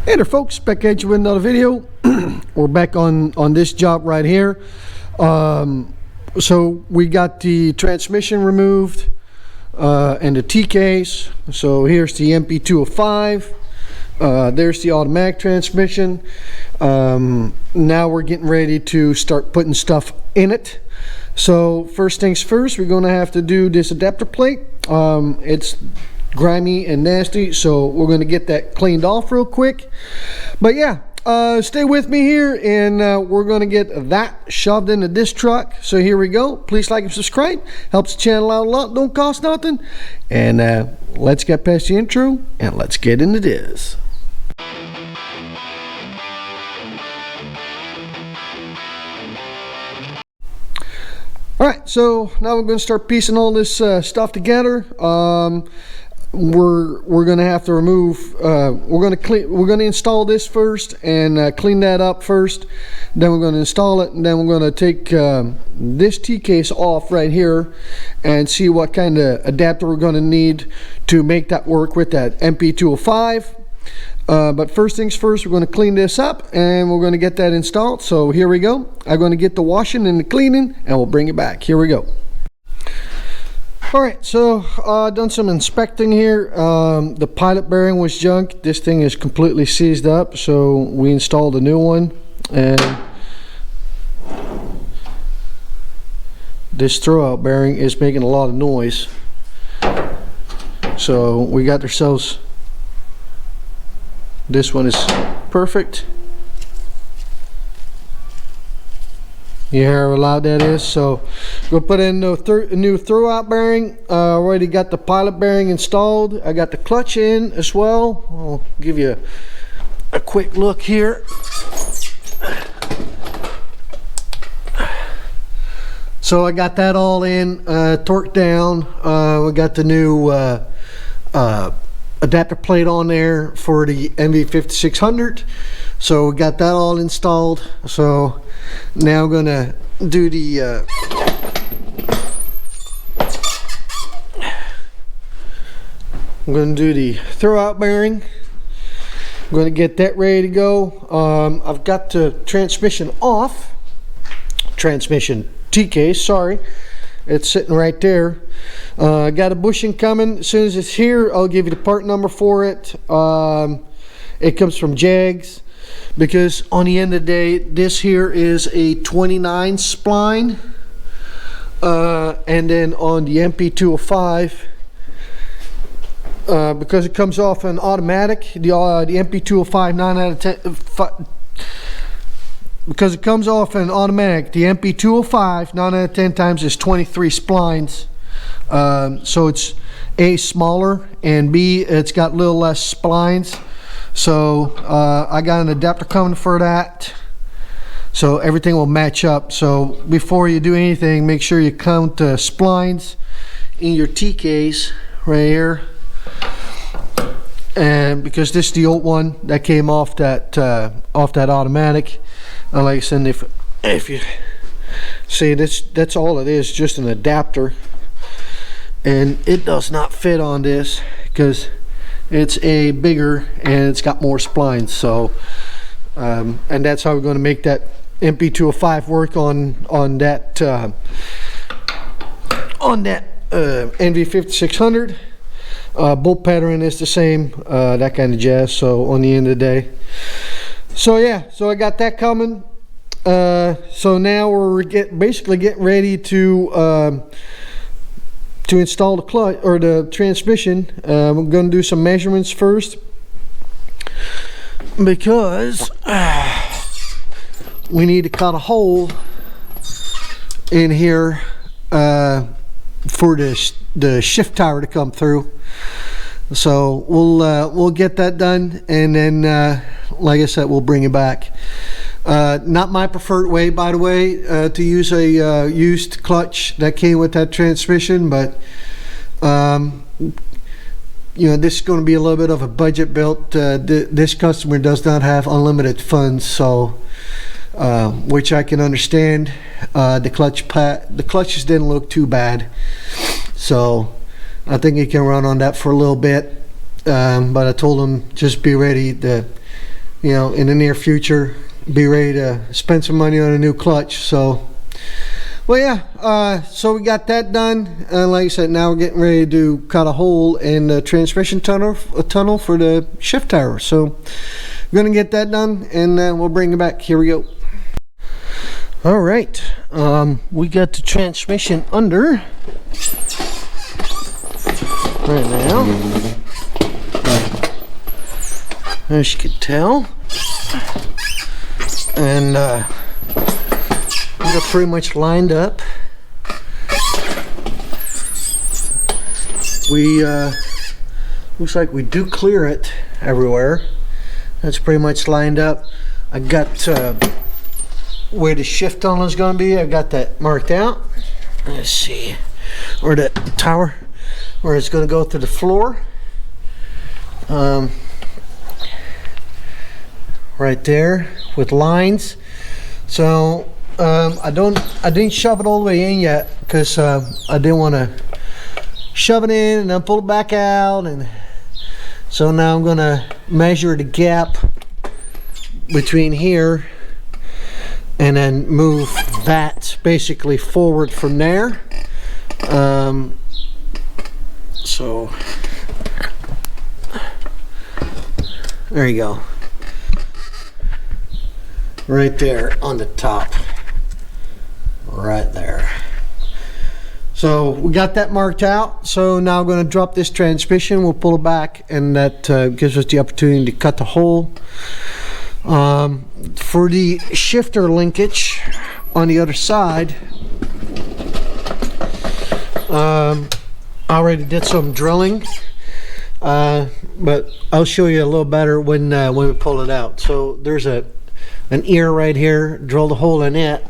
Hey there folks, back at you with another video. We're back on this job right here. So we got the transmission removed and the T-case. So here's the NP205. There's the automatic transmission. Now we're getting ready to start putting stuff in it. So first things first, we're going to have to do this adapter plate. It's grimy and nasty, so we're going to get that cleaned off real quick. But yeah, stay with me here, and we're going to get that shoved into this truck. So here we go. Please like and subscribe, helps the channel out a lot, don't cost nothing. And let's get past the intro and let's get into this. Alright, so now we're going to start piecing all this stuff together. We're going to have to remove, we're going to install this first and clean that up first. Then we're going to install it, and then we're going to take this T-case off right here and see what kind of adapter we're going to need to make that work with that NP205. But first things first, we're going to clean this up and we're going to get that installed. So here we go. I'm going to get the washing and the cleaning and we'll bring it back. Here we go. Alright, so done some inspecting here. The pilot bearing was junk. This thing is completely seized up, so we installed a new one. And this throwout bearing is making a lot of noise. So we got ourselves, this one is perfect. You hear how loud that is? So we'll put in a new throwout bearing. Already got the pilot bearing installed. I got the clutch in as well. I'll give you a quick look here. So I got that all in, torqued down. We got the new adapter plate on there for the NV5600. So we got that all installed. So now I'm gonna do the throwout bearing. I'm gonna get that ready to go. I've got the transmission off. Transmission T-case, sorry. It's sitting right there. Got a bushing coming. As soon as it's here, I'll give you the part number for it. It comes from Jags, because on the end of the day, this here is a 29 spline. And then on the NP205, because it comes off an automatic, the NP205 9 out of 10, because it comes off an automatic, the NP205 9 out of 10 times is 23 splines. So it's A, smaller, and B, it's got a little less splines. So I got an adapter coming for that, so everything will match up. So before you do anything, make sure you count splines in your T-case right here. And because this is the old one that came off that automatic, like I said, if you see, that's all it is, just an adapter, and it does not fit on this because it's a bigger and it's got more splines. So and that's how we're going to make that NP205 work on that NV5600. Bolt pattern is the same, that kind of jazz. So on the end of the day, so yeah, so I got that coming. So now we're basically getting ready to install the clutch or the transmission. We're going to do some measurements first, because we need to cut a hole in here for the shift tower to come through. So we'll get that done, and then like I said, we'll bring it back. Not my preferred way, by the way, to use a used clutch that came with that transmission, but you know, this is going to be a little bit of a budget built. This customer does not have unlimited funds, so which I can understand. The clutches didn't look too bad, so I think he can run on that for a little bit. But I told him just be ready to you know, in the near future, be ready to spend some money on a new clutch. So, well, yeah, so we got that done. Like I said, now we're getting ready to cut a hole in the transmission tunnel for the shift tower. So, we're gonna get that done, and we'll bring it back. Here we go. All right, we got the transmission under right now, as you can tell, and we got pretty much lined up. We looks like we do clear it everywhere. That's pretty much lined up. I got where the shift tunnel is going to be. I got that marked out. Let's see where the tower, where it's going to go to the floor. Right there with lines. So I didn't shove it all the way in yet, because I didn't want to shove it in and then pull it back out. And so now I'm going to measure the gap between here and then move that basically forward from there. So there you go, right there on the top, right there. So we got that marked out. So now I'm going to drop this transmission. We'll pull it back, and that gives us the opportunity to cut the hole. For the shifter linkage on the other side, I already did some drilling, but I'll show you a little better when we pull it out. So there's an ear right here. Drilled a hole in it.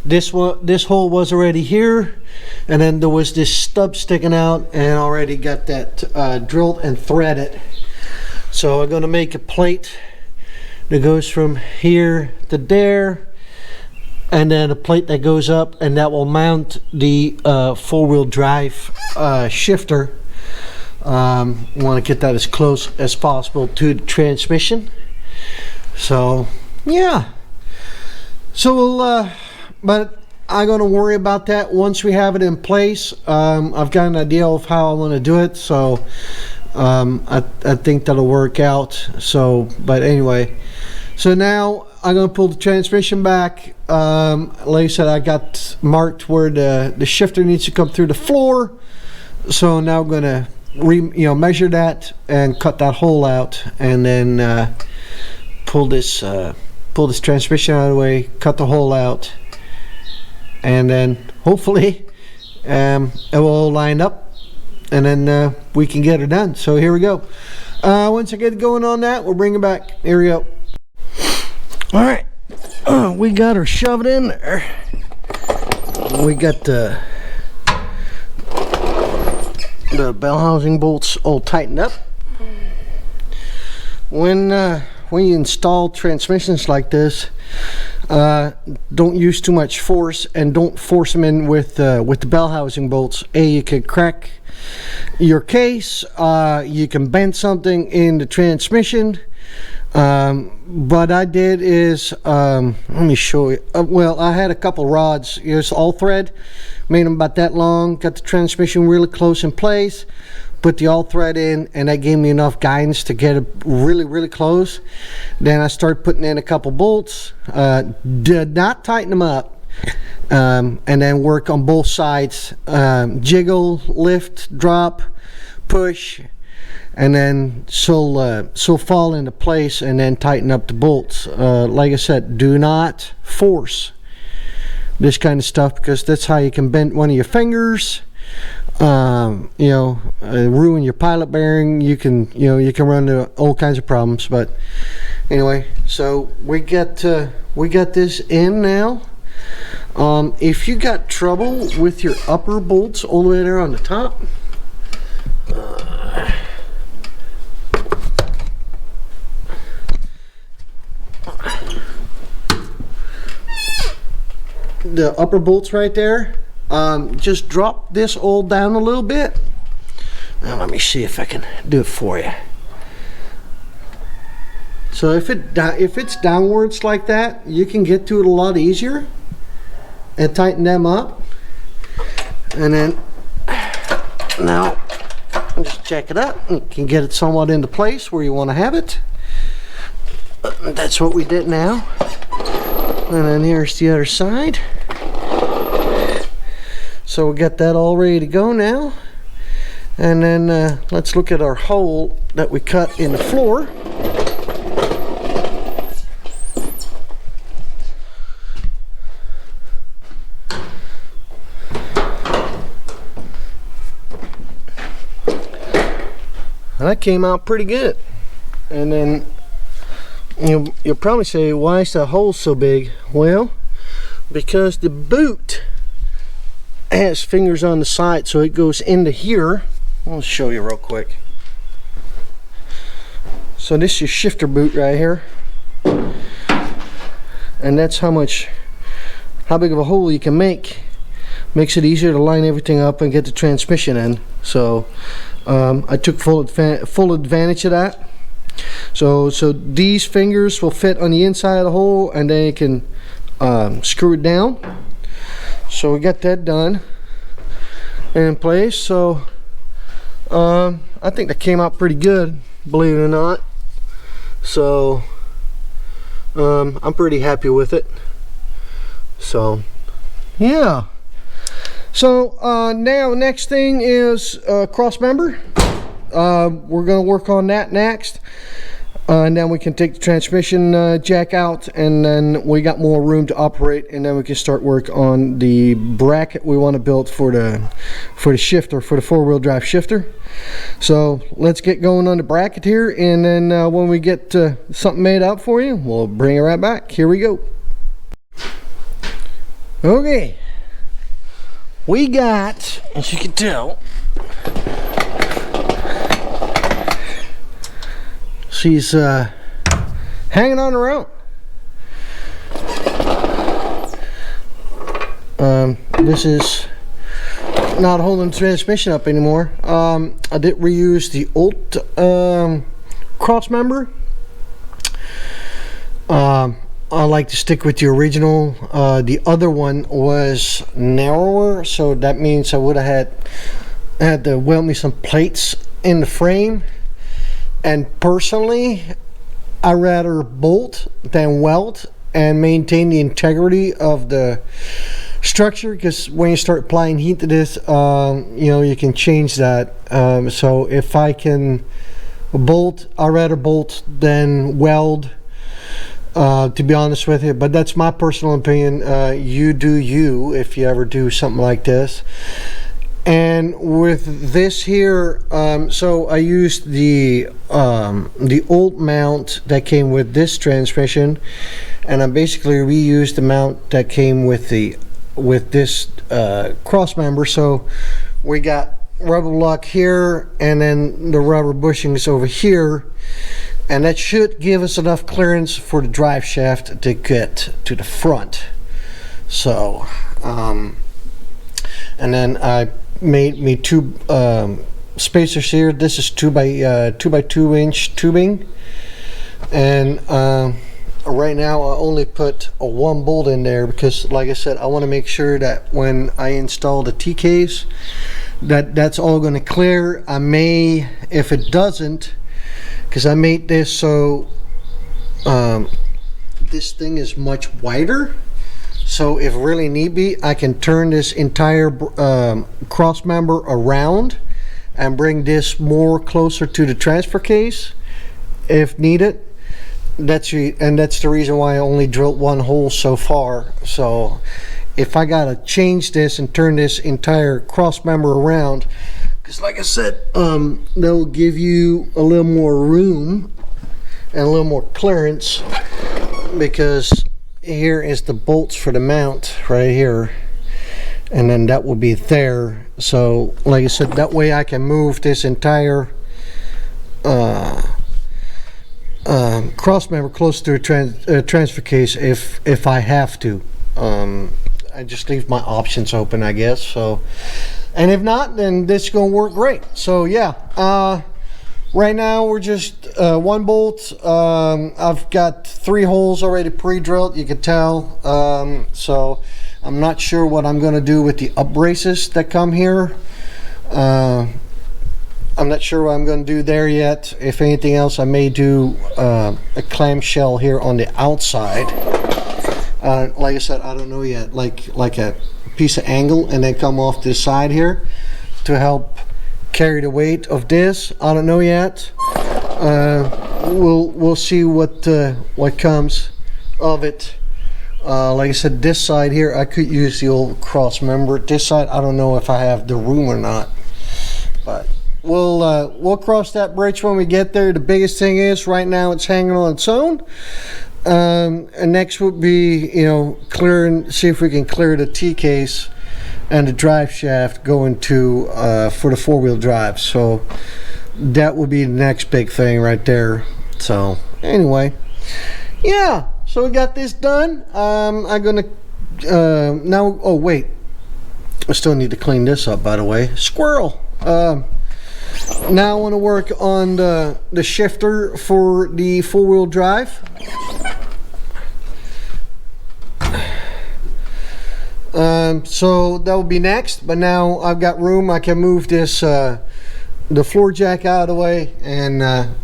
This hole was already here, and then there was this stub sticking out, and already got that drilled and threaded. So I'm going to make a plate that goes from here to there, and then a plate that goes up, and that will mount the four-wheel drive shifter. Want to get that as close as possible to the transmission. So yeah, so we'll but I'm going to worry about that once we have it in place. I've got an idea of how I want to do it, so I think that'll work out. So, but anyway, so now I'm going to pull the transmission back. Like I said, I got marked where the shifter needs to come through the floor. So now I'm going to measure that and cut that hole out, and then pull this transmission out of the way, cut the hole out, and then hopefully it will all line up, and then we can get it done. So here we go. Once I get going on that, we'll bring it back. Here we go. All right, we got her shoved in there. We got the bell housing bolts all tightened up. When you install transmissions like this, don't use too much force, and don't force them in with the bell housing bolts. You can crack your case, you can bend something in the transmission. What I did is, let me show you. Well, I had a couple rods. It's all thread, made them about that long, got the transmission really close in place, put the all thread in, and that gave me enough guidance to get it really close. Then I started putting in a couple bolts, did not tighten them up, and then work on both sides, jiggle, lift, drop, push, and then so fall into place, and then tighten up the bolts. Like I said, do not force this kind of stuff, because that's how you can bend one of your fingers, ruin your pilot bearing. You can run into all kinds of problems. But anyway, so we got this in now. If you got trouble with your upper bolts all the way there on the top, the upper bolts right there, just drop this all down a little bit. Now let me see if I can do it for you. So if it's downwards like that, you can get to it a lot easier and tighten them up. And then now just check it out. You can get it somewhat into place where you want to have it. That's what we did now. And then here's the other side. So we got that all ready to go now. And then let's look at our hole that we cut in the floor. And that came out pretty good. And then you'll probably say, why is the hole so big? Well, because the boot has fingers on the side, so it goes into here. I'll show you real quick. So this is your shifter boot right here, and that's how big of a hole you can make. Makes it easier to line everything up and get the transmission in. So I took full advantage of that. So these fingers will fit on the inside of the hole, and then you can screw it down. So we got that done in place. So I think that came out pretty good, believe it or not. So I'm pretty happy with it. So yeah. So now next thing is cross member. We're going to work on that next. And then we can take the transmission jack out, and then we got more room to operate, and then we can start work on the bracket we want to build for the shifter, for the four-wheel drive shifter. So let's get going on the bracket here, and then when we get something made up for you, we'll bring it right back. Here we go. Okay, we got, as you can tell, she's hanging on her own. This is not holding the transmission up anymore. I did reuse the old cross member. I like to stick with the original. The other one was narrower, so that means I would have had to weld me some plates in the frame. And personally, I rather bolt than weld and maintain the integrity of the structure, because when you start applying heat to this, you know, you can change that. So if I can bolt, I'd rather bolt than weld, to be honest with you. But that's my personal opinion. You do you if you ever do something like this. And with this here, so I used the old mount that came with this transmission, and I basically reused the mount that came with this cross member. So we got rubber lock here, and then the rubber bushings over here, and that should give us enough clearance for the drive shaft to get to the front. So and then I made me two spacers here. This is 2 by 2 inch tubing, and right now I only put a 1 bolt in there, because like I said, I want to make sure that when I install the TKs, that's all going to clear. I may, if it doesn't, because I made this so this thing is much wider, so if really need be, I can turn this entire cross member around and bring this more closer to the transfer case if needed. That's the reason why I only drilled 1 hole so far. So if I gotta change this and turn this entire cross member around, because like I said, they'll give you a little more room and a little more clearance, because here is the bolts for the mount right here, and then that will be there. So like I said, that way I can move this entire cross member close to a transfer case if I have to. I just leave my options open, I guess. So, and if not, then this is gonna work great. So yeah, Right now we're just 1 bolt. I've got 3 holes already pre-drilled, you can tell. So I'm not sure what I'm going to do with the up braces that come here. I'm not sure what I'm going to do there yet. If anything else, I may do a clamshell here on the outside. Like I said, I don't know yet. Like a piece of angle and then come off this side here to help carry the weight of this. I don't know yet. We'll see what comes of it. Like I said, this side here I could use the old cross member. This side I don't know if I have the room or not, but we'll cross that bridge when we get there. The biggest thing is right now it's hanging on its own. And next would be, you know, see if we can clear the T-case and the drive shaft going to for the 4-wheel drive. So that will be the next big thing right there. So anyway, yeah, so we got this done. I'm gonna now, oh wait, I still need to clean this up, by the way. Squirrel. Now I want to work on the shifter for the 4-wheel drive. So that will be next, but now I've got room. I can move this the floor jack out of the way, and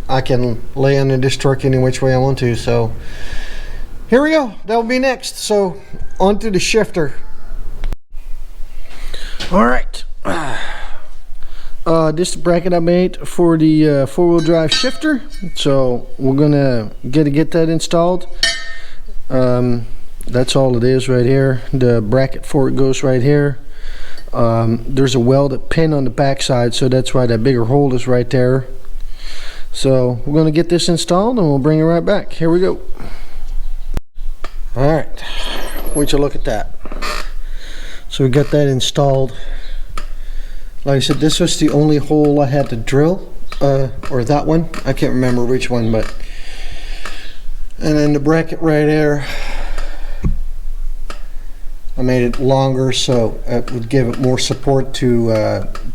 I can lay under this truck any which way I want to. So here we go, that will be next. So onto the shifter. All right, this is the bracket I made for the 4-wheel drive shifter. So we're gonna get that installed. That's all it is right here. The bracket for it goes right here. There's a welded pin on the back side, so that's why that bigger hole is right there. So we're gonna get this installed and we'll bring it right back. Here we go. All right, would you look at that? So we got that installed. Like I said, this was the only hole I had to drill, or that one, I can't remember which one, but, and then the bracket right there, I made it longer so it would give it more support to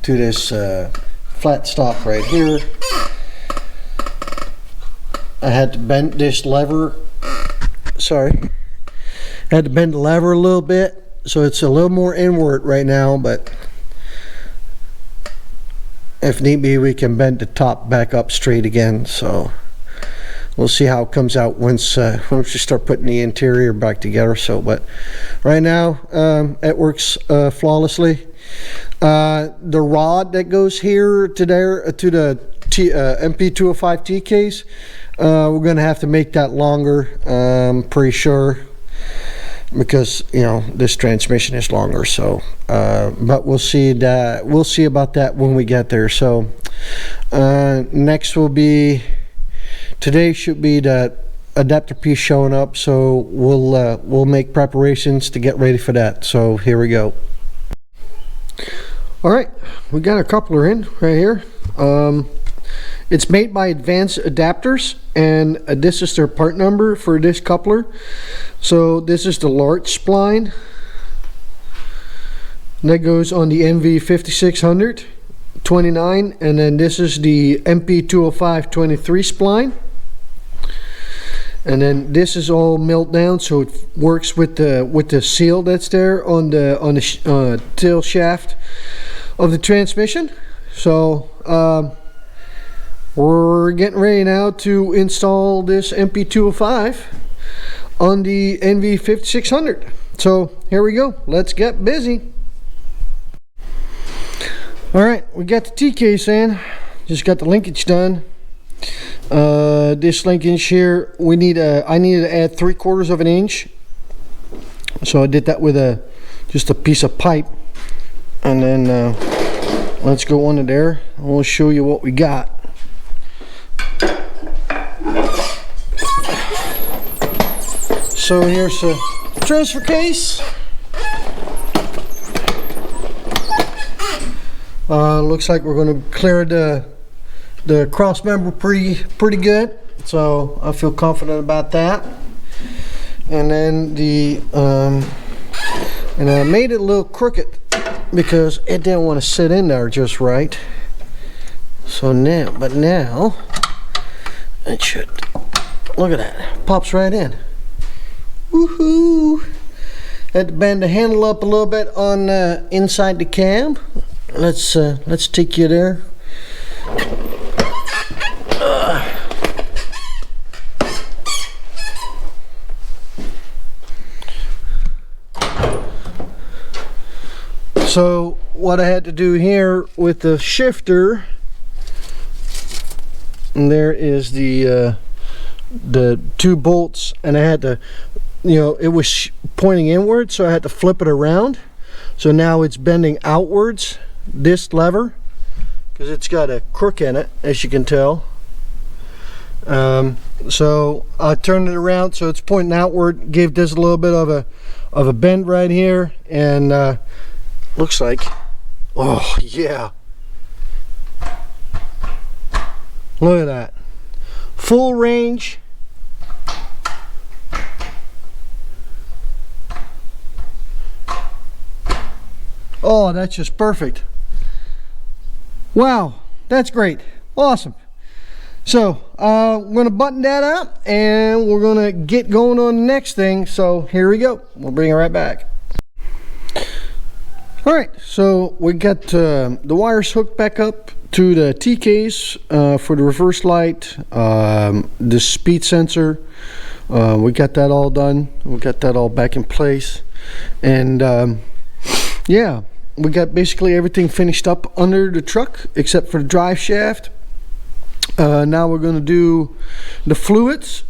this flat stop right here. I had to bend this lever, I had to bend the lever a little bit, so it's a little more inward right now, but if need be we can bend the top back up straight again. So we'll see how it comes out once we start putting the interior back together. So, but right now it works flawlessly. The rod that goes here to there to the NP205 T case, we're gonna have to make that longer. Pretty sure, because you know this transmission is longer. So but we'll see about that when we get there. So next will be, today should be the adapter piece showing up, so we'll make preparations to get ready for that. So here we go. All right, we got a coupler in right here. It's made by Advanced Adapters, and this is their part number for this coupler. So this is the large spline that goes on the NV5600 29, and then this is the NP205 23 spline, and then this is all milled down so it works with the seal that's there on the tail shaft of the transmission. So we're getting ready now to install this NP205 on the NV5600. So here we go, let's get busy. All right, we got the T-case in, just got the linkage done. This linkage here, I needed to add 3/4 of an inch, so I did that with just a piece of pipe. And then let's go under there and we'll show you what we got. So here's a transfer case. Looks like we're going to clear the cross member pretty good, so I feel confident about that. And then and I made it a little crooked because it didn't want to sit in there just right. So now it should, look at that, pops right in. Woohoo! Had to bend the handle up a little bit on inside the cab. Let's take you there. So what I had to do here with the shifter, and there is the 2 bolts, and I had to, you know, it was pointing inward, so I had to flip it around. So now it's bending outwards, this lever, because it's got a crook in it, as you can tell. So I turned it around so it's pointing outward, gave this a little bit of a bend right here, and looks like, oh yeah, look at that, full range. Oh, that's just perfect. Wow, that's great, awesome. So we're gonna button that up and we're gonna get going on the next thing. So here we go, we'll bring it right back. Alright, so we got the wires hooked back up to the T-case for the reverse light, the speed sensor. We got that all done. We got that all back in place. And yeah, we got basically everything finished up under the truck except for the drive shaft. Now we're going to do the fluids.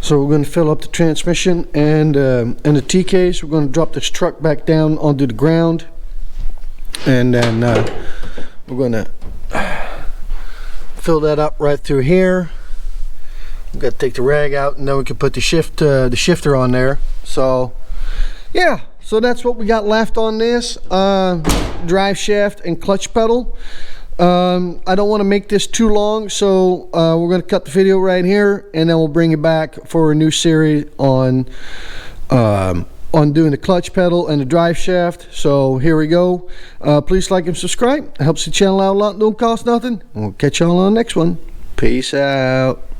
So we're going to fill up the transmission and the T-case. We're going to drop this truck back down onto the ground, and then we're going to fill that up right through here. We've got to take the rag out, and then we can put the shifter on there. So yeah, so that's what we got left on this drive shaft and clutch pedal. I don't want to make this too long, so we're going to cut the video right here, and then we'll bring it back for a new series on doing the clutch pedal and the drive shaft. So here we go. Please like and subscribe. It helps the channel out a lot. Don't cost nothing. We'll catch y'all on the next one. Peace out.